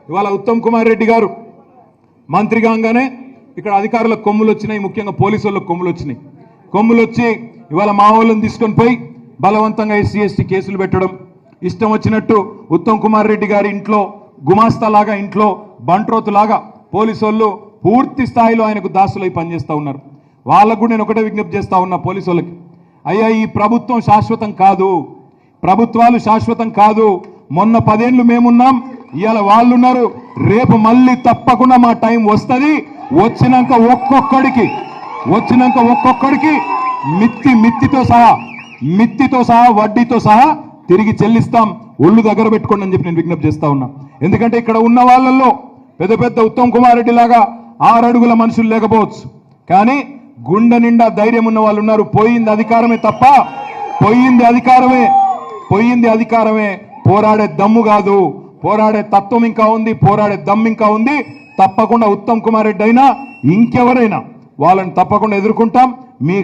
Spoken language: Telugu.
ఇవాళ ఉత్తమ్ కుమార్ రెడ్డి గారు మంత్రి కాగానే ఇక్కడ అధికారులకు కొమ్ములు వచ్చినాయి, ముఖ్యంగా పోలీసు వాళ్ళకు కొమ్ములు వచ్చినాయి. కొమ్ములు వచ్చి ఇవాళ మా వాళ్ళని తీసుకొని పోయి బలవంతంగా ఎస్సీ ఎస్టీ కేసులు పెట్టడం, ఇష్టం వచ్చినట్టు ఉత్తమ్ కుమార్ రెడ్డి గారి ఇంట్లో గుమాస్తాలాగా, ఇంట్లో బంట్రోతులాగా పోలీసు వాళ్ళు పూర్తి స్థాయిలో ఆయనకు దాసులై పనిచేస్తూ ఉన్నారు. వాళ్ళకు కూడా నేను ఒకటే విజ్ఞప్తి చేస్తూ ఉన్నా పోలీసు వాళ్ళకి, అయ్యా ఈ ప్రభుత్వం శాశ్వతం కాదు, ప్రభుత్వాలు శాశ్వతం కాదు. మొన్న 10 ఏళ్ళు మేమున్నాం, ఇవాళ వాళ్ళు ఉన్నారు, రేపు మళ్ళీ తప్పకుండా మా టైం వస్తుంది. వచ్చినాక ఒక్కొక్కడికి మిత్తితో సహా వడ్డీతో సహా తిరిగి చెల్లిస్తాం. ఒళ్ళు దగ్గర పెట్టుకోండి అని చెప్పి నేను విజ్ఞప్తి చేస్తా ఉన్నా. ఎందుకంటే ఇక్కడ ఉన్న వాళ్ళల్లో పెద్ద పెద్ద ఉత్తమ్ కుమార్ రెడ్డి లాగా 6 అడుగుల మనుషులు లేకపోవచ్చు, కానీ గుండె నిండా ధైర్యం ఉన్న వాళ్ళు ఉన్నారు. పోయింది అధికారమే తప్ప, పోయింది అధికారమే, పోరాడే దమ్ము కాదు. పోరాడే తత్వం ఇంకా ఉంది, పోరాడే దమ్ము ఇంకా ఉంది. తప్పకుండా ఉత్తమ్ కుమార్ రెడ్డి అయినా ఇంకెవరైనా వాళ్ళని తప్పకుండా ఎదుర్కొంటాం. మీకు